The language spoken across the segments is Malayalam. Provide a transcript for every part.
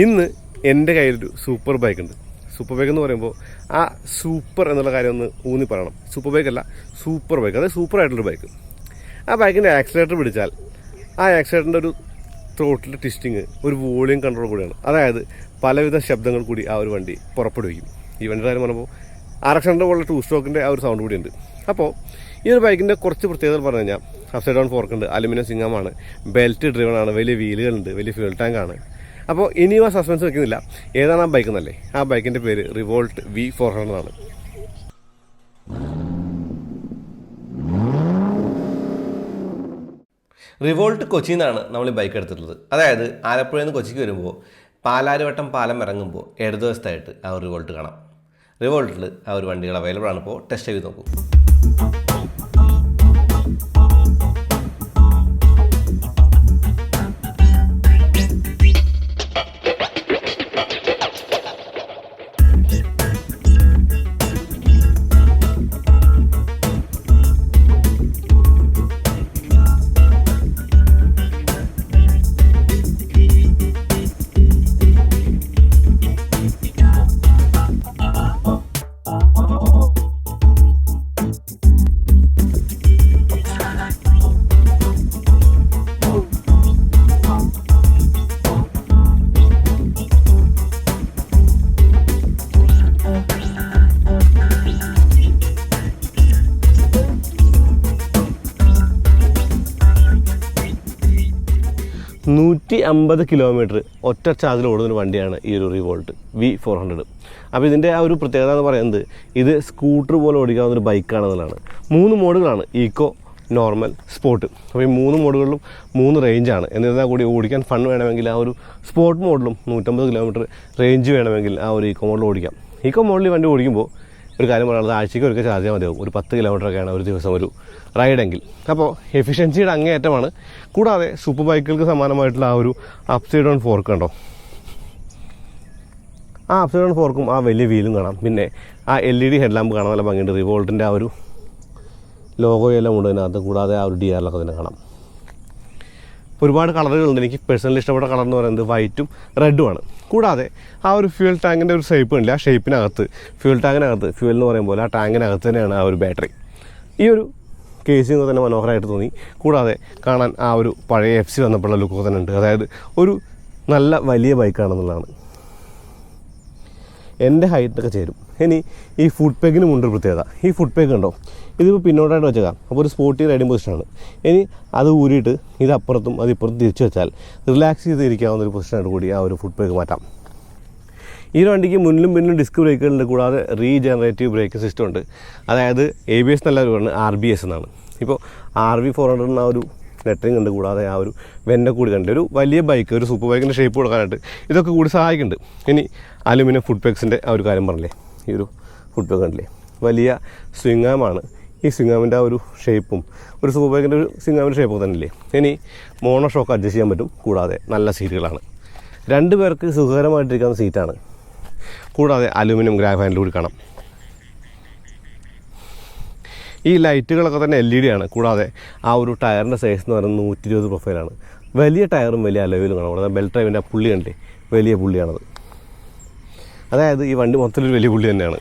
ഇന്ന് എൻ്റെ കയ്യിലൊരു സൂപ്പർ ബൈക്കുണ്ട്. സൂപ്പർ ബൈക്ക് എന്ന് പറയുമ്പോൾ ആ സൂപ്പർ എന്നുള്ള കാര്യം ഒന്ന് ഊന്നി പറയണം. സൂപ്പർ ബൈക്കല്ല, സൂപ്പർ ബൈക്ക്, അതായത് സൂപ്പറായിട്ടുള്ളൊരു ബൈക്ക്. ആ ബൈക്കിൻ്റെ ആക്സിലേറ്റർ പിടിച്ചാൽ ആ ആക്സിലേറ്ററിൻ്റെ ഒരു ത്രോട്ടിൽ ട്വിസ്റ്റിങ് ഒരു വോളിയം കൺട്രോൾ കൂടിയാണ്. അതായത് പലവിധ ശബ്ദങ്ങൾ കൂടി ആ ഒരു വണ്ടി പുറപ്പെടുവിക്കും. ഈ വണ്ടിയുടെ കാര്യം പറയുമ്പോൾ RX100 പോലുള്ള 2 സ്ട്രോക്കിൻ്റെ ആ ഒരു സൗണ്ട് കൂടിയുണ്ട്. അപ്പോൾ ഈ ഒരു ബൈക്കിൻ്റെ കുറച്ച് പ്രത്യേകത പറഞ്ഞു കഴിഞ്ഞാൽ അപ്സൈഡ് ഡൗൺ ഫോർക്കുണ്ട്, അലുമിനിയം സിംഗമാണ്, ബെൽറ്റ് ഡ്രിവൺ ആണ്, വലിയ വീലുകളുണ്ട്, വലിയ ഫ്യൂൽ ടാങ്കാണ്. അപ്പോൾ ഇനിയും ആ സസ്പെൻസ് വെക്കുന്നില്ല. ഏതാണ് ആ ബൈക്ക് എന്നല്ലേ? ആ ബൈക്കിൻ്റെ പേര് റിവോൾട്ട് V400 ആണ്. റിവോൾട്ട് കൊച്ചിയിൽ നിന്നാണ് നമ്മൾ ഈ ബൈക്ക് എടുത്തിട്ടുള്ളത്. അതായത് ആലപ്പുഴയിൽ നിന്ന് കൊച്ചിക്ക് വരുമ്പോൾ പാലാരിവട്ടം പാലം ഇറങ്ങുമ്പോൾ ഇടതുവശത്തായിട്ട് ആ ഒരു റിവോൾട്ട് കാണാം. റിവോൾട്ടിൽ ആ ഒരു വണ്ടികൾ അവൈലബിൾ ആണ്. ഇപ്പോൾ ടെസ്റ്റ് ചെയ്ത് നോക്കൂ. $150 കിലോമീറ്റർ ഒറ്റ ചാർജിൽ ഓടുന്നൊരു വണ്ടിയാണ് ഈ ഒരു റിവോൾട്ട് V400. അപ്പോൾ ഇതിൻ്റെ ആ ഒരു പ്രത്യേകത എന്ന് പറയുന്നത് ഇത് സ്കൂട്ടർ പോലെ ഓടിക്കാവുന്നൊരു ബൈക്കാണെന്നുള്ളതാണ്. 3 മോഡുകളാണ്: ഈക്കോ, നോർമൽ, സ്പോർട്ട്. അപ്പോൾ ഈ 3 മോഡുകളിലും 3 റേഞ്ചാണ്. എന്നിരുന്നാൽ കൂടി ഓടിക്കാൻ ഫൺ വേണമെങ്കിൽ ആ ഒരു സ്പോർട്ട് മോഡലും 150 കിലോമീറ്റർ റേഞ്ച് വേണമെങ്കിൽ ആ ഒരു ഈക്കോ മോഡൽ ഓടിക്കാം. ഈക്കോ മോഡൽ വണ്ടി ഓടിക്കുമ്പോൾ ഒരു കാര്യം പറയുന്നത് ആഴ്ചയ്ക്ക് ഒരിക്കൽ ചാർജ് ചെയ്യാൻ മതിയാവും. ഒരു 10 കിലോമീറ്ററൊക്കെയാണ് ഒരു ദിവസം ഒരു റൈഡെങ്കിൽ. അപ്പോൾ എഫിഷ്യൻസിയുടെ അങ്ങേയറ്റമാണ്. കൂടാതെ സൂപ്പർ ബൈക്കുകൾക്ക് സമാനമായിട്ടുള്ള ആ ഒരു അപ്സൈഡ് ഡൗൺ ഫോർക്ക് കണ്ടോ? ആ അപ്സൈഡ് ഡൗൺ ഫോർക്കും ആ വലിയ വീലും കാണാം. പിന്നെ ആ LED ഹെഡ്ലാമ്പ് കാണാൻ നല്ല ഭംഗിയുണ്ട്. റിവോൾട്ടിൻ്റെ ആ ഒരു ലോഗോയെല്ലാം ഉണ്ട് അതിനകത്ത്. കൂടാതെ ആ ഒരു DRLൊക്കെ തന്നെ കാണാം. ഒരുപാട് കളറുകളുണ്ട്. എനിക്ക് പേഴ്സണലി ഇഷ്ടപ്പെട്ട കളർ എന്ന് പറയുന്നത് വൈറ്റും റെഡുമാണ്. കൂടാതെ ആ ഒരു ഫ്യൂൽ ടാങ്കിൻ്റെ ഒരു ഷേപ്പ് ഉണ്ട്. ആ ഷേപ്പിനകത്ത് ഫ്യൂൽ ടാങ്കിനകത്ത് ഫ്യൂൽ എന്ന് പറയുമ്പോൾ ആ ടാങ്കിനകത്ത് തന്നെയാണ് ആ ഒരു ബാറ്ററി. ഈ ഒരു കേസിങ് തന്നെ മനോഹരമായിട്ട് തോന്നി. കൂടാതെ കാണാൻ ആ ഒരു പഴയ FC വന്നപ്പോഴുള്ള ലുക്കൊക്കെ തന്നെ ഉണ്ട്. അതായത് ഒരു നല്ല വലിയ ബൈക്കാണെന്നുള്ളതാണ്. എൻ്റെ ഹൈറ്റൊക്കെ ചേരും. ഇനി ഈ ഫുഡ് പേക്കിന് മുണ്ടൊരു പ്രത്യേകത. ഈ ഫുഡ് പേക്ക് ഉണ്ടോ? ഇതിപ്പോൾ പിന്നോട്ടായിട്ട് വെച്ചേക്കാം. അപ്പോൾ ഒരു സ്പോർട്ടി റൈഡിങ് പൊസിഷനാണ്. ഇനി അത് ഊരിയിട്ട് ഇത് അപ്പുറത്തും അത് ഇപ്പുറത്തും തിരിച്ചു വെച്ചാൽ റിലാക്സ് ചെയ്തിരിക്കാവുന്ന ഒരു പൊസിഷനായിട്ട് കൂടി ആ ഒരു ഫുഡ് പേക്ക് മാറ്റാം. ഈ വണ്ടിക്ക് മുന്നിലും പിന്നിലും ഡിസ്ക് ബ്രേക്കുകളുണ്ട്. കൂടാതെ റീജനറേറ്റീവ് ബ്രേക്ക് സിസ്റ്റം ഉണ്ട്. അതായത് ABS എന്നല്ല പറയുന്നത് RBS എന്നാണ്. ഇപ്പോൾ RV400 ആ ഒരു ലെറ്ററിങ് ഉണ്ട്. കൂടാതെ ആ ഒരു വെന്നെ കൂടി കണ്ട് ഒരു വലിയ ബൈക്ക്, ഒരു സൂപ്പർ ബൈക്കിൻ്റെ ഷേപ്പ് കൊടുക്കാനായിട്ട് ഇതൊക്കെ കൂടി സഹായിക്കുന്നുണ്ട്. ഇനി അലുമിനിയം ഫുഡ് പേക്സിൻ്റെ ആ ഒരു കാര്യം പറഞ്ഞില്ലേ, ഈ ഒരു ഫുഡ് പേക്ക് കണ്ടില്ലേ, വലിയ സ്വിങ്ങാമാണ്. ഈ സ്വിങ്ങാമിൻ്റെ ആ ഒരു ഷേപ്പും ഒരു സൂപ്പർ ബൈക്കിൻ്റെ ഒരു സ്വിങ്ങാമിൻ്റെ ഷേപ്പൊക്കെ തന്നെ ഇല്ലേ. ഇനി മോണോ ഷോക്ക് അഡ്ജസ്റ്റ് ചെയ്യാൻ പറ്റും. കൂടാതെ നല്ല സീറ്റുകളാണ്. 2 പേർക്ക് സുഖകരമായിട്ടിരിക്കുന്ന സീറ്റാണ്. കൂടാതെ അലുമിനിയം ഗ്രാഫൈനിൽ കൂടി കാണാം. ഈ ലൈറ്റുകളൊക്കെ തന്നെ LED ആണ്. കൂടാതെ ആ ഒരു ടയറിൻ്റെ സൈസ് എന്ന് പറയുന്നത് 120 പ്രൊഫൈലാണ്. വലിയ ടയറും വലിയ അലോയിലും കാണാം. കൂടാതെ ബെൽറ്റ് ഡ്രൈവിൻ്റെ ആ പുള്ളി കണ്ടേ, വലിയ പുള്ളിയാണത്. അതായത് ഈ വണ്ടി മൊത്തത്തിൽ വലിയ പുള്ളി തന്നെയാണ്.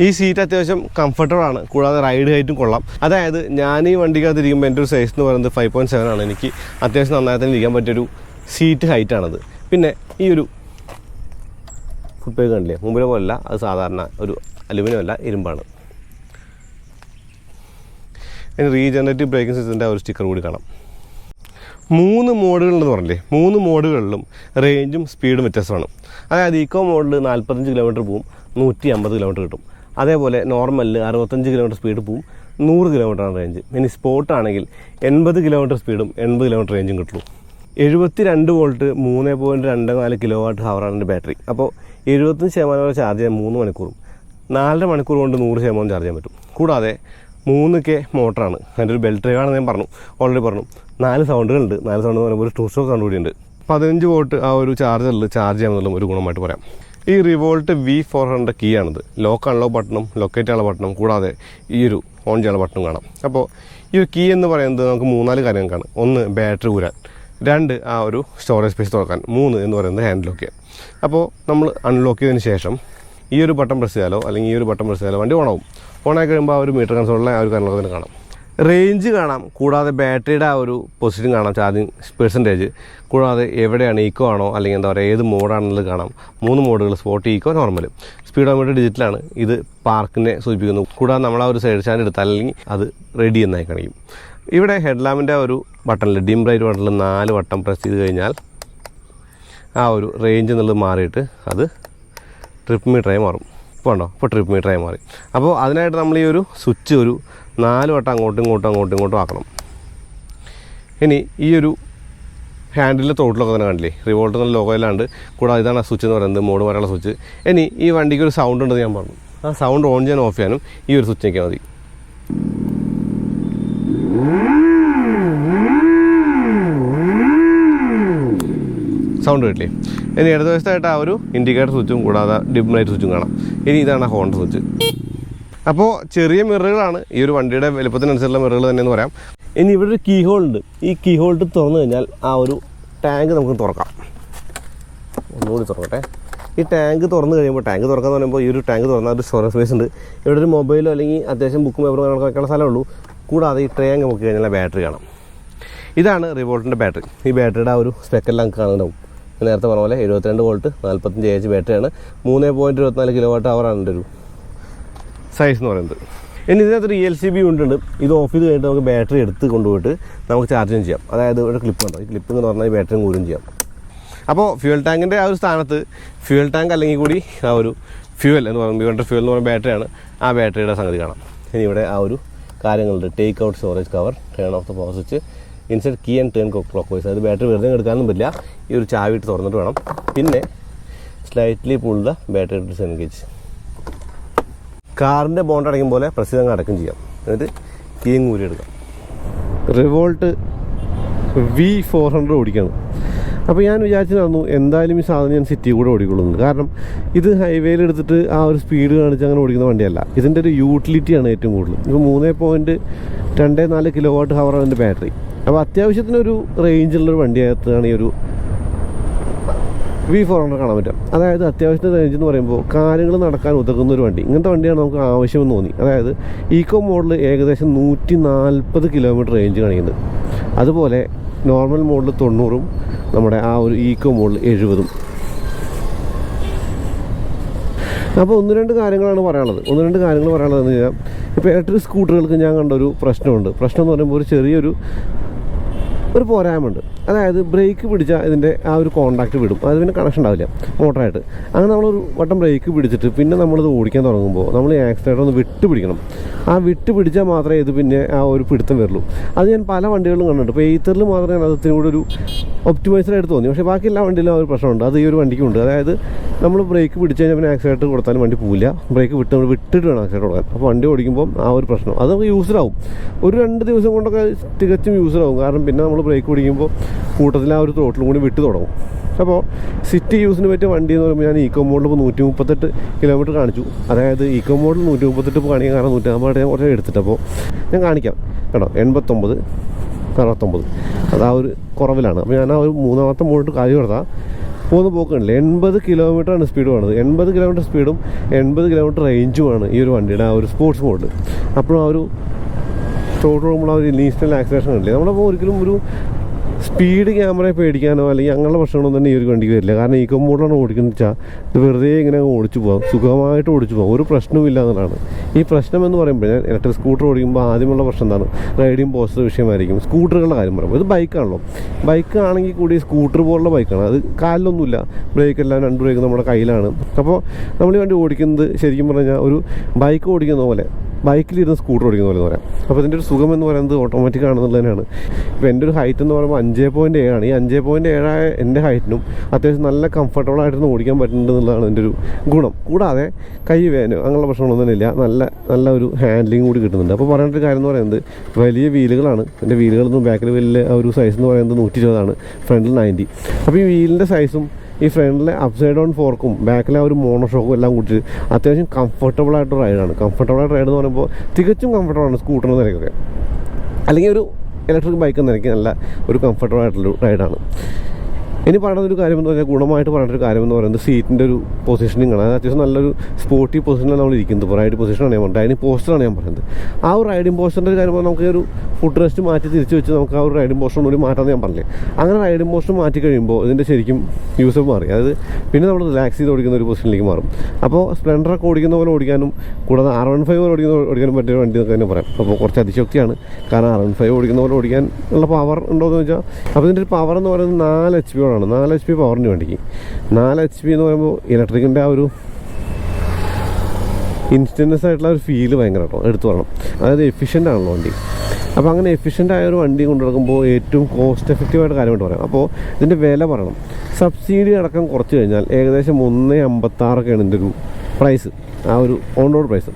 ഈ സീറ്റ് അത്യാവശ്യം കംഫർട്ടബിളാണ്. കൂടാതെ റൈഡ് ഹൈറ്റും കൊള്ളാം. അതായത് ഞാൻ ഈ വണ്ടിക്കകത്ത് ഇരിക്കുമ്പോൾ എൻ്റെ ഒരു സൈസ് എന്ന് പറയുന്നത് 5.7 ആണ്. എനിക്ക് അത്യാവശ്യം നന്നായി തന്നെ ഇരിക്കാൻ പറ്റിയൊരു സീറ്റ് ഹൈറ്റാണത്. പിന്നെ ഈ ഒരു ഫുഡ് പേക്ക് കണ്ടില്ലേ, മുമ്പിലെ പോലല്ല, അത് സാധാരണ ഒരു അലുമിനിയം അല്ല, ഇരുമ്പാണ്. അതിന് റീജനറേറ്റീവ് ബ്രേക്കിംഗ് സിസ്റ്റത്തിൻ്റെ ആ ഒരു സ്റ്റിക്കർ കൂടി കാണാം. 3 മോഡുകളുണ്ടെന്ന് പറഞ്ഞില്ലേ, 3 മോഡുകളിലും റേഞ്ചും സ്പീഡും വ്യത്യാസമാണ്. അതായത് ഈക്കോ മോഡിൽ 45 കിലോമീറ്റർ പോവും, 150 കിലോമീറ്റർ കിട്ടും. അതേപോലെ നോർമലിൽ 65 കിലോമീറ്റർ സ്പീഡ് പോവും, 100 കിലോമീറ്ററാണ് റേഞ്ച്. ഇനി സ്പോർട്ടാണെങ്കിൽ 80 കിലോമീറ്റർ സ്പീഡും 80 കിലോമീറ്റർ റേഞ്ചും കിട്ടുള്ളൂ. 72 വോൾട്ട് 3.24 കിലോ വാട്ട് ഹവറാണ് എൻ്റെ ബാറ്ററി. അപ്പോൾ 75% വരെ ചാർജ് ചെയ്യാൻ 3 മണിക്കൂറും 4.5 മണിക്കൂർ കൊണ്ട് 100% ചാർജ് ചെയ്യാൻ പറ്റും. കൂടാതെ 3K മോട്ടറാണ്. അതിൻ്റെ ഒരു ബെൽറ്റ് ഡ്രൈവാണെന്ന് ഞാൻ ഓൾറെഡി പറഞ്ഞു. 4 സൗണ്ടുകളുണ്ട്. 4 സൗണ്ട് എന്ന് പറയുമ്പോൾ ഒരു 2 സ്ട്രോക്ക് സൗണ്ട് കൂടിയുണ്ട്. 15 വോൾട്ട് ആ ഒരു ചാർജറിൽ ചാർജ് ചെയ്യാമെന്നുള്ള ഒരു ഗുണമായിട്ട് പറയാം. ഈ റിവോൾട്ട് V400 കീ ആണിത്. ലോക്ക് അൺലോക്ക് ബട്ടണും ലൊക്കേറ്റ് ചെയ്യാനുള്ള ബട്ടണും കൂടാതെ ഈ ഒരു ഓൺ ചെയ്യാനുള്ള ബട്ടണും കാണാം. അപ്പോൾ ഈ ഒരു കീ എന്ന് പറയുന്നത് നമുക്ക് 3-4 കാര്യങ്ങൾക്കാണ്. ഒന്ന്, ബാറ്ററി ഊരാൻ. 2 ആ ഒരു സ്റ്റോറേജ് സ്പേസ് തുറക്കാൻ, 3 എന്ന് പറയുന്നത് ഹാൻഡ് ലോക്ക് ചെയ്യാൻ. അപ്പോൾ നമ്മൾ അൺലോക്ക് ചെയ്തതിന് ശേഷം ഈ ഒരു ബട്ടൺ പ്രസ് ചെയ്യാലോ അല്ലെങ്കിൽ ഈ ഒരു ബട്ടൺ പ്രസ് ചെയ്യാലോ വണ്ടി ഓണാവും. ഓണായി കഴിയുമ്പോൾ ആ ഒരു മീറ്റർ കൺസോളിലെ ആ ഒരു കാര്യങ്ങളൊക്കെ തന്നെ കാണാം. റേഞ്ച് കാണാം, കൂടാതെ ബാറ്ററിയുടെ ആ ഒരു പൊസിഷൻ കാണാം, ചാർജിങ് പെർസെൻറ്റേജ്, കൂടാതെ എവിടെയാണ് ഈക്കോ ആണോ അല്ലെങ്കിൽ എന്താ പറയുക ഏത് മോഡാണെന്നുള്ളത് കാണാം. 3 മോഡുകൾ, സ്പോർട്ട്, ഈക്കോ, നോർമൽ. സ്പീഡോമീറ്റർ ഡിജിറ്റലാണ്, ഇത് പാർക്കിനെ സൂചിപ്പിക്കുന്നു. കൂടാതെ നമ്മൾ ആ ഒരു സൈഡ് സ്റ്റാൻഡ് എടുത്താൽ അല്ലെങ്കിൽ അത് റെഡി എന്നായി കാണിക്കും. ഇവിടെ ഹെഡ് ലാമ്പിൻ്റെ ഒരു ബട്ടണിൽ, ഡിം ബ്രൈറ്റ് ബട്ടണിൽ 4 വട്ടം പ്രസ് ചെയ്ത് കഴിഞ്ഞാൽ ആ ഒരു റേഞ്ച് എന്നുള്ളത് മാറിയിട്ട് അത് ട്രിപ്പ് മീറ്ററായി മാറും. ഇപ്പോൾ ഉണ്ടോ, ഇപ്പോൾ ട്രിപ്പ് മീറ്ററായി മാറി. അപ്പോൾ അതിനായിട്ട് നമ്മൾ ഈ ഒരു സ്വിച്ച് ഒരു 4 വട്ടം അങ്ങോട്ടും ഇങ്ങോട്ടും ആക്കണം. ഇനി ഈ ഒരു ഹാൻഡിലിൻ്റെ തോട്ടിലൊക്കെ തന്നെ കണ്ടില്ലേ, റിവോൾട്ട് എന്നുള്ള ലോഗോയിലാണ്ട്. കൂടാതെ ഇതാണ് ആ സ്വിച്ച് എന്ന് പറയുന്നത്, മോഡ് മാറാനുള്ള സ്വിച്ച്. ഇനി ഈ വണ്ടിക്ക് ഒരു സൗണ്ട് ഉണ്ടെന്ന് ഞാൻ പറഞ്ഞു. ആ സൗണ്ട് ഓൺ ചെയ്യാൻ ഓഫ് ചെയ്യാനും ഈ ഒരു സ്വിച്ച് ഞെക്കിയാൽ മതി. സൗണ്ട് കിട്ടില്ലേ. ഇനി ഇടതുവശത്തായിട്ട് ആ ഒരു ഇൻഡിക്കേറ്റർ സ്വിച്ചും കൂടാതെ ഡിം ലൈറ്റ് സ്വിച്ചും കാണാം. ഇനി ഇതാണ് ആ ഹോൺ സ്വിച്ച്. അപ്പോൾ ചെറിയ മിററുകളാണ്, ഈ ഒരു വണ്ടിയുടെ വലുപ്പത്തിനനുസരിച്ചുള്ള മിററുകൾ തന്നെയെന്ന് പറയാം. ഇനി ഇവിടെ ഒരു കീ ഹോൾ ഉണ്ട്. ഈ കീ ഹോൾട്ട് തുറന്നു കഴിഞ്ഞാൽ ആ ഒരു ടാങ്ക് നമുക്ക് തുറക്കാം. ഒന്നുകൂടി തുറക്കട്ടെ. ഈ ടാങ്ക് തുറന്നു കഴിയുമ്പോൾ, ടാങ്ക് തുറക്കാന്ന് പറയുമ്പോൾ ഈ ഒരു ടാങ്ക് തുറന്നാൽ ഒരു സ്റ്റോറേജ് സ്പേസ് ഉണ്ട്. ഇവിടെ ഒരു മൊബൈലോ അല്ലെങ്കിൽ അത്യാവശ്യം ബുക്കും പേപ്പറും കാര്യങ്ങളൊക്കെ വയ്ക്കാനുള്ള സ്ഥലമുള്ളൂ. കൂടാതെ ഈ ടാങ്ക് നമുക്ക് കഴിഞ്ഞാൽ ബാറ്ററി കാണാം. ഇതാണ് റിവോൾട്ടിൻ്റെ ബാറ്ററി. ഈ ബാറ്ററിയുടെ ആ ഒരു സ്പെക്കെല്ലാം നമുക്ക് കാണുന്നുണ്ടാവും. നേരത്തെ പറഞ്ഞ പോലെ 72 വോൾട്ട് 45 AH ബാറ്ററിയാണ്. 3.24 kWh എൻ്റെ ഒരു സൈസ് എന്ന് പറയുന്നത്. ഇനി ഇതിനകത്തൊരു ELCB ഉണ്ട്. ഇത് ഓഫ് ചെയ്ത് കഴിഞ്ഞിട്ട് നമുക്ക് ബാറ്ററി എടുത്ത് കൊണ്ടുപോയിട്ട് നമുക്ക് ചാർജിങ് ചെയ്യാം. അതായത് ഒരു ക്ലിപ്പ് ഉണ്ടോ, ഈ ക്ലിപ്പ് എന്ന് പറഞ്ഞാൽ ഈ ബാറ്ററിയും കൂരും ചെയ്യാം. അപ്പോൾ ഫ്യൂൽ ടാങ്കിൻ്റെ ആ ഒരു സ്ഥാനത്ത് ഫ്യൂൽ ടാങ്ക് അല്ലെങ്കിൽ കൂടി ആ ഒരു ഫ്യൂൽ എന്ന് പറയുമ്പോൾ ഇവരുടെ ഫ്യൂൽ എന്ന് പറയുന്ന ബാറ്ററിയാണ്. ആ ബാറ്ററിയുടെ സംഗതി കാണാം. ഇനി ഇവിടെ ആ ഒരു കാര്യങ്ങളുണ്ട്. Take out storage cover, turn off the power switch, inside key and turn clockwise. അത് ബാറ്ററി വെറുതെ എടുക്കാനൊന്നും പറ്റില്ല, ഈ ഒരു ചാവി ഇട്ട് തുറന്നിട്ട് വേണം. പിന്നെ slightly pull the battery disengage. കാറിൻ്റെ ബോണ്ട് അടയ്ക്കും പോലെ പ്രസ് ചെയ്ത് അടക്കം ചെയ്യാം. എന്നിട്ട് കീയും കൂരി എടുക്കാം. റിവോൾട്ട് V400 ഓടിക്കണം. അപ്പോൾ ഞാൻ വിചാരിച്ചിരുന്നു എന്തായാലും ഈ സാധനം ഞാൻ സിറ്റി കൂടെ ഓടിക്കൊള്ളുന്നത്. കാരണം ഇത് ഹൈവേയിൽ എടുത്തിട്ട് ആ ഒരു സ്പീഡ് കാണിച്ച് അങ്ങനെ ഓടിക്കുന്ന വണ്ടിയല്ല. ഇതിൻ്റെ ഒരു യൂട്ടിലിറ്റിയാണ് ഏറ്റവും കൂടുതൽ. ഇപ്പോൾ 3.24 kWh അതിൻ്റെ ബാറ്ററി. അപ്പോൾ അത്യാവശ്യത്തിനൊരു റേഞ്ചുള്ളൊരു വണ്ടിയായിട്ടാണ് ഈ ഒരു V400 കാണാൻ പറ്റും. അതായത് അത്യാവശ്യത്തെ റേഞ്ച് എന്ന് പറയുമ്പോൾ കാര്യങ്ങൾ നടക്കാൻ ഉതകുന്ന ഒരു വണ്ടി. ഇങ്ങനത്തെ വണ്ടിയാണ് നമുക്ക് ആവശ്യമെന്ന് തോന്നി. അതായത് ഈക്കോ മോഡൽ ഏകദേശം 140 കിലോമീറ്റർ റേഞ്ച് കാണിക്കുന്നത്. അതുപോലെ നോർമൽ മോഡൽ 90ഉം നമ്മുടെ ആ ഒരു ഈക്കോ മോഡൽ 70ഉം. അപ്പോൾ ഒന്ന് രണ്ട് കാര്യങ്ങളാണ് പറയാനുള്ളത് എന്ന് കഴിഞ്ഞാൽ, ഇപ്പോൾ ഇലക്ട്രിക് സ്കൂട്ടറുകൾക്ക് ഞാൻ കണ്ട ഒരു പ്രശ്നമുണ്ട്. പ്രശ്നം എന്ന് പറയുമ്പോൾ ഒരു ചെറിയൊരു പോരായ്മയുണ്ട്. അതായത് ബ്രേക്ക് പിടിച്ചാൽ ഇതിൻ്റെ ആ ഒരു കോൺടാക്റ്റ് വിടും, അത് പിന്നെ കണക്ഷൻ ഉണ്ടാവില്ല മോട്ടറായിട്ട്. അങ്ങനെ നമ്മളൊരു വട്ടം ബ്രേക്ക് പിടിച്ചിട്ട് പിന്നെ നമ്മളിത് ഓടിക്കാൻ തുടങ്ങുമ്പോൾ നമ്മൾ ആക്സിലേറ്റർ ഒന്ന് വിട്ട് പിടിക്കണം. ആ വിട്ട് പിടിച്ചാൽ മാത്രമേ ഇത് പിന്നെ ആ ഒരു പിടുത്തം വരുള്ളൂ. അത് ഞാൻ പല വണ്ടികളിലും കണ്ടിട്ടുണ്ട്. ഇപ്പോൾ എയ്ത്തറിൽ മാത്രമേ അതിന് കൂടെ ഒരു ഒപ്റ്റിമൈസറായിട്ട് തോന്നി. പക്ഷേ ബാക്കി എല്ലാ വണ്ടിയിലും ആ ഒരു പ്രശ്നമുണ്ട്. അത് ഈ ഒരു വണ്ടിക്കുണ്ട്. അതായത് നമ്മൾ ബ്രേക്ക് പിടിച്ച് കഴിഞ്ഞാൽ പിന്നെ ആക്സിലേറ്റർ കൊടുത്താലും വണ്ടി പോവില്ല. ബ്രേക്ക് നമ്മൾ വിട്ടിട്ട് വേണം ആക്സിലേറ്റർ കൊടുക്കാൻ. അപ്പോൾ വണ്ടി ഓടിക്കുമ്പോൾ ആ ഒരു പ്രശ്നം അത് നമുക്ക് യൂസ്ഡാവും. ഒരു 2 ദിവസം കൊണ്ടൊക്കെ തികച്ചും യൂസ്ഡാവും. കാരണം പിന്നെ നമ്മൾ ബ്രേക്ക് പിടിക്കുമ്പോൾ കൂട്ടത്തിൽ ആ ഒരു ത്രോട്ടിലും കൂടി വിട്ട് തുടങ്ങും. അപ്പോൾ സിറ്റി യൂസിന് പറ്റിയ വണ്ടി എന്ന് പറയുമ്പോൾ ഞാൻ ഈക്കോ മോഡിൽ ഇപ്പോൾ 138 കിലോമീറ്റർ കാണിച്ചു. അതായത് ഈക്കോ മോഡിൽ 138 ഇപ്പോൾ കാണിക്കാൻ കാരണം 150 ഞാൻ കുറച്ച് എടുത്തിട്ടപ്പോൾ ഞാൻ കാണിക്കാം കേട്ടോ. 89, 69 അത് ആ ഒരു കുറവിലാണ്. അപ്പോൾ ഞാൻ ആ ഒരു 3ാമത്തെ മോഡിൽ കാര്യം കൊടുത്താൽ പോകുന്ന പോക്കുണ്ടല്ലേ 80 കിലോമീറ്ററാണ് സ്പീഡ് വേണത്. 80 കിലോമീറ്റർ സ്പീഡും 80 കിലോമീറ്റർ റേഞ്ചുമാണ് ഈ ഒരു വണ്ടിയുടെ ആ ഒരു സ്പോർട്സ് മോഡിൽ. അപ്പോഴും ആ ഒരു സ്റ്റോട്ട് പോകുമ്പോൾ ആ ഒരു ഇനീഷ്യൽ ആക്സിലേഷൻ ഉണ്ടല്ലേ, നമ്മളപ്പോൾ ഒരിക്കലും ഒരു സ്പീഡ് ക്യാമറയെ പേടിക്കാനോ അല്ലെങ്കിൽ അങ്ങനെയുള്ള പ്രശ്നങ്ങളൊന്നും തന്നെ ഈ ഒരു വണ്ടിക്ക് വരില്ല. കാരണം ഈക്കോ മോഡിലാണ് ഓടിക്കുന്നത് വെച്ചാൽ ഇത് വെറുതെ ഇങ്ങനെ ഓടിച്ചു പോകാം, സുഖമായിട്ട് ഓടിച്ചു പോകാം, ഒരു പ്രശ്നവും ഇല്ല എന്നുള്ളതാണ്. ഈ പ്രശ്നം എന്ന് പറയുമ്പോൾ ഞാൻ ഇലക്ട്രിക് സ്കൂട്ടർ ഓടിക്കുമ്പോൾ ആദ്യമുള്ള പ്രശ്നം എന്താണ്, റൈഡിങ് പോസ്റ്റർ വിഷയമായിരിക്കും. സ്കൂട്ടറുകളുടെ കാര്യം പറയുമ്പോൾ ഇത് ബൈക്കാണല്ലോ. ബൈക്ക് ആണെങ്കിൽ കൂടി സ്കൂട്ടർ പോലുള്ള ബൈക്കാണ്. അത് കാലിലൊന്നുമില്ല, ബ്രേക്കെല്ലാം 2 ബ്രേക്ക് നമ്മുടെ കയ്യിലാണ്. അപ്പോൾ നമ്മൾ ഈ വണ്ടി ഓടിക്കുന്നത് ശരിക്കും പറഞ്ഞാൽ ഒരു ബൈക്ക് ഓടിക്കുന്ന പോലെ, ബൈക്കിലിരുന്ന് സ്കൂട്ടർ ഓടിക്കുന്ന പോലെ പറയാം. അപ്പോൾ ഇതിൻ്റെ ഒരു സുഖം എന്ന് പറയുന്നത് ഓട്ടോമാറ്റിക് ആണെന്നുള്ളത് തന്നെയാണ്. ഇപ്പോൾ എൻ്റെ ഒരു ഹൈറ്റ് എന്ന് പറയുമ്പോൾ 5.7 ആണ്. ഈ 5.7 എൻ്റെ ഹൈറ്റിനും അത്യാവശ്യം നല്ല കംഫർട്ടബിൾ ആയിട്ടൊന്ന് ഓടിക്കാൻ പറ്റുന്നുണ്ടെന്നുള്ളതാണ് എൻ്റെ ഒരു ഗുണം. കൂടാതെ കൈ വേനോ അങ്ങനെയുള്ള പ്രശ്നങ്ങളൊന്നും തന്നെ ഇല്ല. നല്ല ഒരു ഹാൻഡ്ലിങ് കൂടി കിട്ടുന്നുണ്ട്. അപ്പോൾ പറയേണ്ട ഒരു കാര്യം എന്ന് പറയുന്നത് വലിയ വീലുകളാണ്. എൻ്റെ വീലുകളൊന്നും ബാക്കിൽ വലിയ ഒരു സൈസ് എന്ന് പറയുന്നത് 120 ഫ്രണ്ടിൽ 90. അപ്പോൾ ഈ വീലിൻ്റെ സൈസും ഈ ഫ്രണ്ടിലെ അപ്സൈഡ് ഡൗൺ ഫോർക്കും ബാക്കിലെ ആ ഒരു മോണോഷോക്കും എല്ലാം കൂട്ടി അത്യാവശ്യം കംഫർട്ടബിളായിട്ടൊരു റൈഡാണ്. കംഫർട്ടബിളായിട്ട് റൈഡ് എന്ന് പറയുമ്പോൾ തികച്ചും കംഫർട്ടബിളാണ് സ്കൂട്ടറിന് നിരക്കൊക്കെ. അല്ലെങ്കിൽ ഒരു ഇലക്ട്രിക് ബൈക്ക് എന്ന എനിക്ക് നല്ല ഒരു കംഫർട്ടബിൾ ആയിട്ടുള്ളൊരു റൈഡാണ്. ഇനി പറയുന്നൊരു കാര്യമെന്ന് പറഞ്ഞാൽ ഗുണമായിട്ട് പറയേണ്ട കാര്യമെന്ന് പറയുന്നത് സീറ്റിൻ്റെ ഒരു പൊസിഷനിങ് ആണ്. അത് അത്യാവശ്യം നല്ലൊരു സ്പോർട്ടി പൊസിഷനിലാണ് നമ്മൾ ഇരിക്കുന്നത്. ഇപ്പോൾ റൈഡ് പൊസിഷനാണ് ഞാൻ പറഞ്ഞത്, റൈഡിങ് പോസ്റ്ററാണ് ഞാൻ പറയുന്നത്. ആ ഒരു റൈഡിങ് പോസ്റ്ററിൻ്റെ ഒരു കാര്യം നമുക്ക് ഒരു ഫുഡ് റെസ്റ്റ് മാറ്റി തിരിച്ച് വെച്ച് നമുക്ക് ആ ഒരു റൈഡിങ് പോസ്റ്റർ കൂടി മാറ്റാമെന്ന് ഞാൻ പറഞ്ഞില്ലേ. അങ്ങനെ റൈഡിങ് പോസ്റ്റർ മാറ്റി കഴിയുമ്പോൾ ഇതിൻ്റെ ശരിക്കും യൂസർ മാറി. അതായത് പിന്നെ നമ്മൾ റിലാക്സ് ചെയ്ത് ഓടിക്കുന്ന ഒരു പൊസിഷനിലേക്ക് മാറും. അപ്പോൾ സ്പ്ലെൻഡറൊക്കെ ഓടിക്കുന്ന പോലെ ഓടിക്കാനും കൂടാതെ R15 പോലെ ഓടിക്കാനും പറ്റിയ വണ്ടി എന്നൊക്കെ തന്നെ പറയാം. അപ്പോൾ കുറച്ച് അതിശക്തിയാണ്, കാരണം R15 ഓടിക്കുന്ന പോലെ ഓടിക്കാൻ ഉള്ള പവർ ഉണ്ടോ എന്ന് വെച്ചാൽ അപ്പോൾ ഇതിൻ്റെ ഒരു പവർ എന്ന് പറയുന്നത് 4 HP 4 HP പവറിന് വേണ്ടിക്ക്. 4 HP എന്ന് പറയുമ്പോൾ ഇലക്ട്രിക്കിൻ്റെ ആ ഒരു ഇൻസ്റ്റൻസ് ആയിട്ടുള്ള ഒരു ഫീല് ഭയങ്കര കേട്ടോ എടുത്തു പറയണം. അതായത് എഫിഷ്യൻ്റ് ആണല്ലോ വണ്ടി. അപ്പോൾ അങ്ങനെ എഫിഷ്യൻ്റ് ആയ ഒരു വണ്ടി കൊണ്ടു നടക്കുമ്പോൾ ഏറ്റവും കോസ്റ്റ് എഫക്റ്റീവായിട്ട് കാര്യമായിട്ട് പറയാം. അപ്പോൾ ഇതിൻ്റെ വില പറയണം. സബ്സിഡി അടക്കം കുറച്ച് കഴിഞ്ഞാൽ ഏകദേശം 1.56 ഇതിൻ്റെ ഒരു പ്രൈസ്, ആ ഒരു ഓൺ റോഡ് പ്രൈസ്.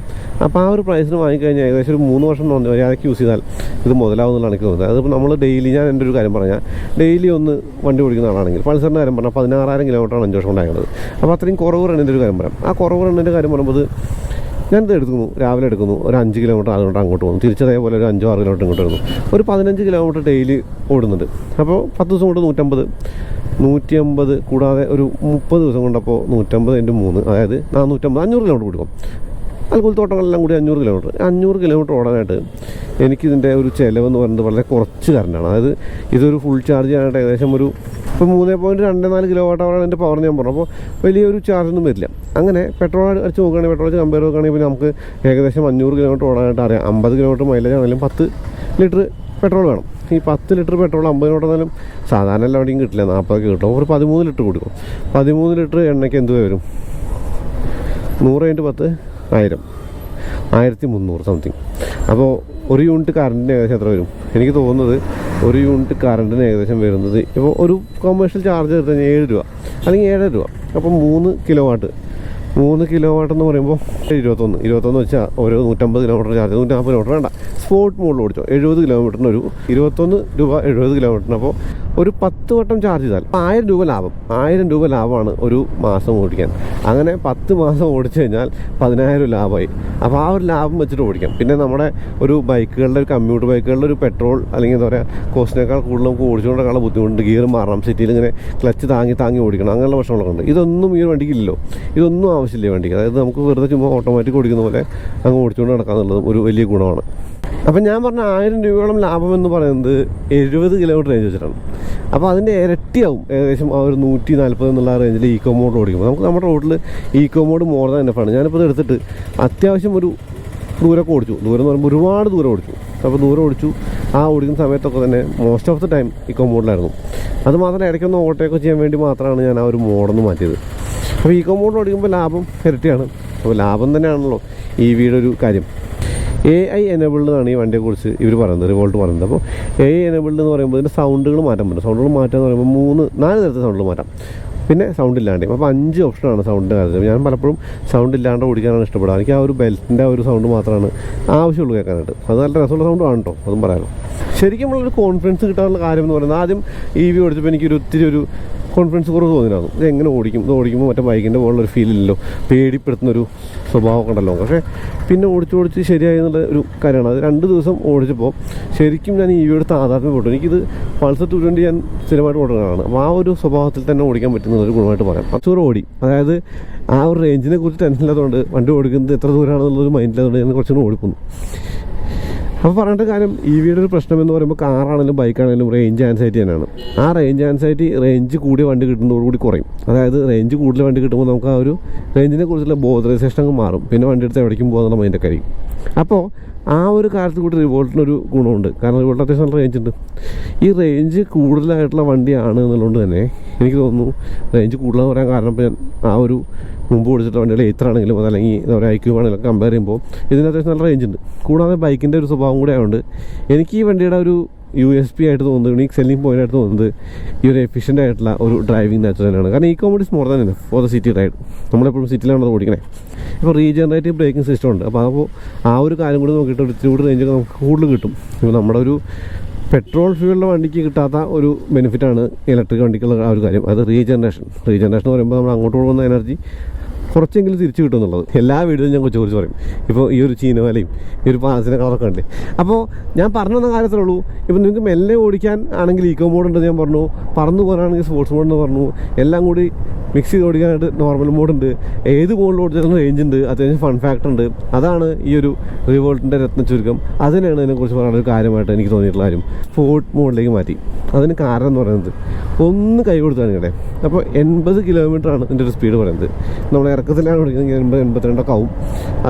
അപ്പോൾ ആ ഒരു പ്രൈസിന് വാങ്ങിക്കഴിഞ്ഞാൽ ഏകദേശം ഒരു 3 വർഷം മര്യാദയ്ക്ക് യൂസ് ചെയ്താൽ ഇത് മുതലാവുന്നതാണ് എനിക്ക് തോന്നുന്നത്. അതിപ്പോൾ നമ്മൾ ഡെയിലി, ഞാൻ എൻ്റെ ഒരു കാര്യം പറഞ്ഞാൽ ഡെയിലി ഒന്ന് വണ്ടി ഓടിക്കുന്ന ആളാണെങ്കിൽ പൾസറിൻ്റെ കാര്യം പറഞ്ഞാൽ 16,000 കിലോമീറ്ററാണ് 5 വർഷം കൊണ്ടായിരുന്നത്. അപ്പോൾ അത്രയും കുറവ് റണ്ണിൻ്റെ ഒരു കാര്യം പറയാം. ആ കുറവ് റണ്ണിൻ്റെ കാര്യം പറയുമ്പോൾ ഞാനിത് എടുക്കുന്നു, രാവിലെ എടുക്കുന്നു, ഒരു 5 കിലോമീറ്റർ അതുകൊണ്ട് അങ്ങോട്ട് പോകുന്നു, തിരിച്ചതേപോലെ ഒരു 5-6 കിലോമീറ്റർ ഇങ്ങോട്ട് വരുന്നു, ഒരു 15 കിലോമീറ്റർ ഡെയിലി ഓടുന്നുണ്ട്. അപ്പോൾ 10 ദിവസം കൊണ്ട് 150 കൂടാതെ ഒരു 30 ദിവസം കൊണ്ടപ്പോൾ 150 × 3 അതായത് 450 500 കിലോമീറ്റർ കൊടുക്കും. അതുപോലെ തോട്ടങ്ങളെല്ലാം കൂടി 500 കിലോമീറ്റർ ഓടാനായിട്ട് എനിക്കിതിൻ്റെ ഒരു ചിലവെന്ന് പറയുന്നത് വളരെ കുറച്ച് കറണ്ടാണ്. അതായത് ഇതൊരു ഫുൾ ചാർജ് ചെയ്യാനായിട്ട് ഏകദേശം ഒരു ഇപ്പോൾ 3.24 kWh എൻ്റെ പവർ ഞാൻ പറഞ്ഞു. അപ്പോൾ വലിയൊരു ചാർജൊന്നും വരില്ല. അങ്ങനെ പെട്രോൾ അടിച്ച് നോക്കുകയാണെങ്കിൽ, പെട്രോൾ അടിച്ച് കമ്പയർ നോക്കുകയാണെങ്കിൽ പിന്നെ നമുക്ക് ഏകദേശം 500 കിലോമീറ്റർ ഓടാനായിട്ട് അറിയാം. 50 കിലോമീറ്റർ മൈലേജ് ആണെങ്കിലും 10 ലിറ്റർ പെട്രോൾ വേണം. ഈ 10 ലിറ്റർ പെട്രോൾ 50 ഓടുന്നാലും സാധാരണ എല്ലാവരുടെയും കിട്ടില്ല, 40 കിട്ടും. ഒരു 13 ലിറ്റർ കൊടുക്കും. 13 ലിറ്റർ എണ്ണയ്ക്ക് എന്ത് വരും? 100 × 10 1000, 1300 സംതിങ്. അപ്പോൾ ഒരു യൂണിറ്റ് കറണ്ടിന് ഏകദേശം എത്ര വരും? എനിക്ക് തോന്നുന്നത് ഒരു യൂണിറ്റ് കറണ്ടിന് ഏകദേശം വരുന്നത് ഇപ്പോൾ ഒരു കൊമേഴ്ഷ്യൽ ചാർജ് എടുത്ത് കഴിഞ്ഞാൽ 7 രൂപ അല്ലെങ്കിൽ 7.5 രൂപ. അപ്പോൾ 3 കിലോവാട്ട് എന്ന് പറയുമ്പോൾ 21 വെച്ചാൽ ഓരോ 150 കിലോമീറ്റർ ചാർജ്, 150 കിലോമീറ്റർ വേണ്ട, സ്പോർട്ട് മോഡിൽ ഓടിച്ചോ 70 കിലോമീറ്ററിന് ഒരു 21 രൂപ 70 കിലോമീറ്ററിന്. അപ്പോൾ ഒരു 10 വട്ടം ചാർജ് ചെയ്താൽ 1000 രൂപ ലാഭം. 1000 രൂപ ലാഭമാണ് ഒരു മാസം ഓടിക്കാൻ. അങ്ങനെ 10 മാസം ഓടിച്ചു കഴിഞ്ഞാൽ 10,000 ലാഭമായി. അപ്പോൾ ആ ഒരു ലാഭം വെച്ചിട്ട് ഓടിക്കാം. പിന്നെ നമ്മുടെ ഒരു ബൈക്കുകളുടെ, ഒരു കമ്മ്യൂട്ടർ ബൈക്കുകളുടെ ഒരു പെട്രോൾ അല്ലെങ്കിൽ എന്താ പറയുക കോസ്റ്റിനേക്കാൾ കൂടുതൽ നമുക്ക് ഓടിച്ചുകൊണ്ടൊക്കെയുള്ള ബുദ്ധിമുട്ടുണ്ട്. ഗിയർ മാറണം, സിറ്റിയിൽ ഇങ്ങനെ ക്ലച്ച് താങ്ങി ഓടിക്കണം, അങ്ങനെയുള്ള പ്രശ്നങ്ങളൊക്കെ ഉണ്ട്. ഇതൊന്നും ഈ ഒരു വണ്ടിക്കില്ലല്ലോ. ഇതൊന്നും ആവശ്യമില്ല വണ്ടിക്ക്. അതായത് നമുക്ക് വെറുതെ ചുമ്മാ ഓട്ടോമാറ്റിക് ഓടിക്കുന്ന പോലെ അങ്ങ് ഓടിച്ചുകൊണ്ട് നടക്കാന്നുള്ളത് ഒരു വലിയ ഗുണമാണ്. അപ്പം ഞാൻ പറഞ്ഞ 1000 രൂപയോളം ലാഭം എന്ന് പറയുന്നത് 70 കിലോമീറ്റർ റേഞ്ച് വെച്ചിട്ടാണ്. അപ്പോൾ അതിൻ്റെ ഇരട്ടിയാവും ഏകദേശം ആ ഒരു 140 എന്നുള്ള റേഞ്ചിൽ ഈക്കോ മോഡ് ഓടിക്കുമ്പോൾ. നമുക്ക് നമ്മുടെ റോഡിൽ ഈക്കോ മോഡ് മോർ ദാൻ എനഫാണ്. ഞാനിപ്പോൾ ഇത് എടുത്തിട്ട് അത്യാവശ്യം ഒരു ദൂരമൊക്കെ ഓടിച്ചു. ദൂരം എന്ന് പറയുമ്പോൾ ഒരുപാട് ദൂരം ഓടിച്ചു. അപ്പോൾ ദൂരം ഓടിച്ചു. ആ ഓടിക്കുന്ന സമയത്തൊക്കെ തന്നെ most of the time eco മോഡിലായിരുന്നു. അത് മാത്രമല്ല ഇടയ്ക്കൊന്ന് ഓട്ടയൊക്കെ ചെയ്യാൻ വേണ്ടി മാത്രമാണ് ഞാൻ ആ ഒരു മോഡൊന്ന് മാറ്റിയത്. അപ്പോൾ ഈക്കോ മോഡ് ഓടിക്കുമ്പോൾ ലാഭം ഇരട്ടിയാണ്. അപ്പോൾ ലാഭം തന്നെയാണല്ലോ EVയുടെ ഒരു കാര്യം. AI എനേബിൾഡ് ആണ് ഈ വണ്ടിയെക്കുറിച്ച് ഇവർ പറയുന്നത്, റിവോൾട്ട് പറയുന്നത്. അപ്പോൾ AI എനേബിൾഡ് എന്ന് പറയുമ്പോൾ ഇതിൻ്റെ സൗണ്ടുകൾ മാറ്റാൻ പറ്റും. സൗണ്ടുകൾ മാറ്റുക എന്ന് പറയുമ്പോൾ 4 തരത്തിൽ സൗണ്ടുകൾ മാറ്റാം. പിന്നെ സൗണ്ട് ഇല്ലാണ്ട്. അപ്പോൾ 5 ഓപ്ഷനാണ് സൗണ്ടിൻ്റെ കാര്യത്തിൽ. ഞാൻ പലപ്പോഴും സൗണ്ട് ഇല്ലാണ്ട് ഓടിക്കാനാണ് ഇഷ്ടപ്പെടുക. എനിക്ക് ആ ഒരു ബെൽറ്റിൻ്റെ ആ ഒരു സൗണ്ട് മാത്രമാണ് ആവശ്യമുള്ളൂ കേൾക്കാനായിട്ട്. അത് നല്ല രസമുള്ള സൗണ്ട് ആണ് കേട്ടോ, അതും പറയാമല്ലോ. ശരിക്കും നമ്മളൊരു കോൺഫിഡൻസ് കിട്ടാനുള്ള കാര്യം എന്ന് പറയുന്നത്, ആദ്യം EV ഓടിച്ചപ്പോൾ എനിക്കൊരു ഒത്തിരി ഒരു കോൺഫിഡൻസ് കുറവ് തോന്നിയിരുന്നു. ഇത് എങ്ങനെ ഓടിക്കും, ഇത് ഓടിക്കുമ്പോൾ മറ്റേ ബൈക്കിൻ്റെ പോലുള്ളൊരു ഫീലില്ലല്ലോ, പേടിപ്പെടുത്തുന്നൊരു സ്വഭാവമൊക്കെ ഉണ്ടല്ലോ. പക്ഷേ പിന്നെ ഓടിച്ച് ശരിയായി എന്നുള്ള ഒരു കാര്യമാണ്. അത് 2 ദിവസം ഓടിച്ചപ്പോൾ ശരിക്കും ഞാൻ EVയുടെ താതാത്മ്യപ്പെട്ടു. എനിക്കിത് പൾസർ 220 ഞാൻ സ്ഥിരമായിട്ട് ഓടുന്നതാണ്. അപ്പോൾ ആ ഒരു സ്വഭാവത്തിൽ തന്നെ ഓടിക്കാൻ പറ്റുന്ന ഒരു ഗുണമായിട്ട് പറയാം. 10 ഓടി, അതായത് ആ ഒരു റേഞ്ചിനെ കുറിച്ച് ടെൻഷൻ ഇല്ലാത്തതുകൊണ്ട് വണ്ടി ഓടിക്കുന്നത് എത്ര ദൂരമാണെന്നുള്ളൊരു മൈൻഡിലായതുകൊണ്ട് ഞാൻ കുറച്ചുകൂടി ഓടിക്കുന്നു. അപ്പോൾ പറഞ്ഞിട്ട് കാര്യം, EVയുടെ ഒരു പ്രശ്നം എന്ന് പറയുമ്പോൾ കാറാണെങ്കിലും ബൈക്കാണെങ്കിലും റേഞ്ച് ആൻസൈറ്റി തന്നെയാണ്. ആ റേഞ്ച് ആൻസൈറ്റി റേഞ്ച് കൂടിയ വണ്ടി കിട്ടുന്നതോടുകൂടി കുറയും. അതായത് റേഞ്ച് കൂടുതൽ വണ്ടി കിട്ടുമ്പോൾ നമുക്ക് ആ ഒരു റേഞ്ചിനെ കുറിച്ചുള്ള ബോധറൈസേഷൻ അങ്ങ് മാറും. പിന്നെ വണ്ടി എടുത്ത് എവിടേക്കും പോകുന്ന മൈൻഡൊക്കെ ആയിരിക്കും. അപ്പോൾ ആ ഒരു കാര്യത്തിൽ കൂടി റിവോൾട്ടിനൊരു ഗുണമുണ്ട്. കാരണം റിവോൾട്ട് അത്യാവശ്യം നല്ല റേഞ്ച് ഉണ്ട്. ഈ റേഞ്ച് കൂടുതലായിട്ടുള്ള വണ്ടിയാണ് എന്നുള്ളതുകൊണ്ട് തന്നെ എനിക്ക് തോന്നുന്നു റേഞ്ച് കൂടുതലെന്ന് പറയാൻ കാരണം ഇപ്പോൾ ഞാൻ ആ ഒരു മുമ്പ് ഓടിച്ചിട്ടുള്ള വണ്ടികൾ എത്രയാണെങ്കിലും അതല്ലെങ്കിൽ എന്താ പറയുക IQ ആണെങ്കിലും കമ്പയർ ചെയ്യുമ്പോൾ ഇതിന് അത്യാവശ്യം നല്ല റേഞ്ച് ഉണ്ട്. കൂടാതെ ബൈക്കിൻ്റെ ഒരു സ്വഭാവം കൂടെ ആയതുകൊണ്ട് എനിക്ക് ഈ വണ്ടിയുടെ ഒരു USP ആയിട്ട് തോന്നുന്നത്, യുണീക്ക് സെല്ലിംഗ് പോയിൻ്റ് ആയിട്ട് തോന്നുന്നത് ഈ ഒരു എഫിഷ്യൻ്റ് ആയിട്ടുള്ള ഒരു ഡ്രൈവിംഗ് നേച്ചർ തന്നെയാണ്. കാരണം eco mode is more than enough for the city ride. നമ്മളെപ്പോഴും സിറ്റിയിലാണ് അത് ഓടിക്കണേ. ഇപ്പോൾ റീജനറേറ്റീവ് ബ്രേക്കിംഗ് സിസ്റ്റം ഉണ്ട്. അപ്പോൾ ആ ഒരു കാര്യം കൂടി നോക്കിയിട്ട് ഒരു ഇത്തിരി റേഞ്ചൊക്കെ നമുക്ക് കൂടുതൽ കിട്ടും. ഇപ്പോൾ നമ്മുടെ ഒരു പെട്രോൾ ഫ്യൂവലിൻ്റെ വണ്ടിക്ക് കിട്ടാത്ത ഒരു ബെനിഫിറ്റാണ് ഇലക്ട്രിക് വണ്ടിക്കുള്ള ആ ഒരു കാര്യം. അത് റീജനറേഷൻ എന്ന് പറയുമ്പോൾ നമ്മൾ അങ്ങോട്ട് പോകുന്ന എനർജി കുറച്ചെങ്കിലും തിരിച്ചു കിട്ടും എന്നുള്ളത് എല്ലാ വീഡിയോയിലും ഞാൻ കുറിച്ച് പറയും. ഇപ്പോൾ ഈ ഒരു ചീനവലയും ഈ ഒരു പാലസിൻ്റെ കളറൊക്കെ ഉണ്ട്. അപ്പോൾ ഞാൻ പറഞ്ഞു തന്ന കാര്യത്തിലുള്ളൂ. ഇപ്പോൾ നിങ്ങൾക്ക് മെല്ലെ ഓടിക്കാൻ ആണെങ്കിൽ ഈക്കോ മോഡ് ഉണ്ട് ഞാൻ പറഞ്ഞു, പറന്നു പോകാനാണെങ്കിൽ സ്പോർട്സ് മോഡ് എന്ന് പറഞ്ഞു, എല്ലാം കൂടി മിക്സ് ചെയ്ത് ഓടിക്കാനായിട്ട് നോർമൽ മോഡുണ്ട്, ഏത് മോഡിൽ ഓടിച്ചാലും റേഞ്ച് ഉണ്ട്, അത്യാവശ്യം ഫൺ ഫാക്ടർ ഉണ്ട്. അതാണ് ഈ ഒരു റിവോൾട്ടിൻ്റെ രത്ന ചുരുക്കം. അതിനാണ് ഇതിനെക്കുറിച്ച് പറയാനൊരു കാര്യമായിട്ട് എനിക്ക് തോന്നിയിട്ടുള്ള കാര്യം. സ്പോർട്ട് മോഡിലേക്ക് മാറ്റി. അതിന് കാരണം എന്ന് പറയുന്നത് ഒന്ന് കൈ കൊടുത്താണ് ഇവിടെ. അപ്പോൾ 80 കിലോമീറ്ററാണ് ഇതിൻ്റെ ഒരു സ്പീഡ് പറയുന്നത്. നമ്മൾ ഇറക്കത്തിലാണ് ഓടിക്കുന്നത് 80-82 ആവും.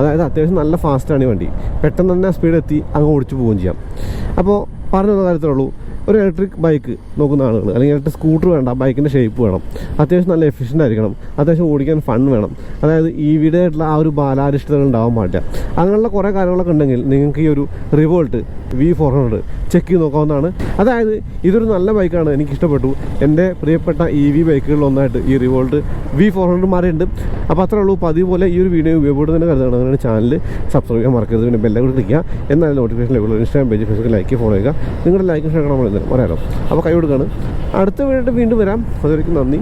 അതായത് അത്യാവശ്യം നല്ല ഫാസ്റ്റാണ് ഈ വണ്ടി. പെട്ടെന്ന് തന്നെ ആ സ്പീഡ് എത്തി അങ്ങ് ഓടിച്ചു പോവുകയും ചെയ്യാം. അപ്പോൾ പറഞ്ഞു തന്ന കാര്യത്തിലുള്ളൂ, ഒരു ഇലക്ട്രിക് ബൈക്ക് നോക്കുന്ന ആളുകൾ അല്ലെങ്കിൽ ഇലക്ട്രിക് സ്കൂട്ടർ വേണ്ട, ബൈക്കിൻ്റെ ഷേപ്പ് വേണം, അത്യാവശ്യം നല്ല എഫിഷ്യൻ്റ് ആയിരിക്കണം, അത്യാവശ്യം ഓടിക്കാൻ ഫൺ വേണം, അതായത് EVയുടെ ആയിട്ടുള്ള ആ ഒരു ബാലാരിഷ്ടതകൾ ഉണ്ടാവാൻ പാടില്ല. അങ്ങനെയുള്ള കുറേ കാര്യങ്ങളൊക്കെ ഉണ്ടെങ്കിൽ നിങ്ങൾക്ക് ഈ ഒരു റിവോൾട്ട് V400 ചെക്ക് ചെയ്ത് നോക്കാവുന്നതാണ്. അതായത് ഇതൊരു നല്ല ബൈക്കാണ്, എനിക്കിഷ്ടപ്പെട്ടു. എൻ്റെ പ്രിയപ്പെട്ട EV ബൈക്കുകളിലൊന്നായിട്ട് ഈ റിവോൾട്ട് V400 മാറിയിട്ടുണ്ട്. അപ്പോൾ അത്രേ ഉള്ളൂ. അപ്പോൾ അതുപോലെ ഈ ഒരു വീഡിയോ ഉപയോഗപ്പെടുന്നതിന് കരുതാണ്. അങ്ങനെ ചാനൽ സബ്സ്ക്രൈബ് ചെയ്യാൻ മറക്കരുത്. പിന്നെ ബെല്ലെ കൂടി ക്ലിക്ക് ചെയ്യുക. എന്നാലും നോട്ടിഫിക്കേഷൻ ലഭിക്കുള്ളൂ. Instagram page, Facebook like follow ചെയ്യുക. നിങ്ങളുടെ ലൈക്കും ഷെയർ ചെയ്യണം പറയാലോ. അപ്പോൾ കൈ കൊടുക്കുകയാണ്. അടുത്ത വീഡിയോ വീണ്ടും വരാം. അതുവരെയ്ക്കും നന്ദി.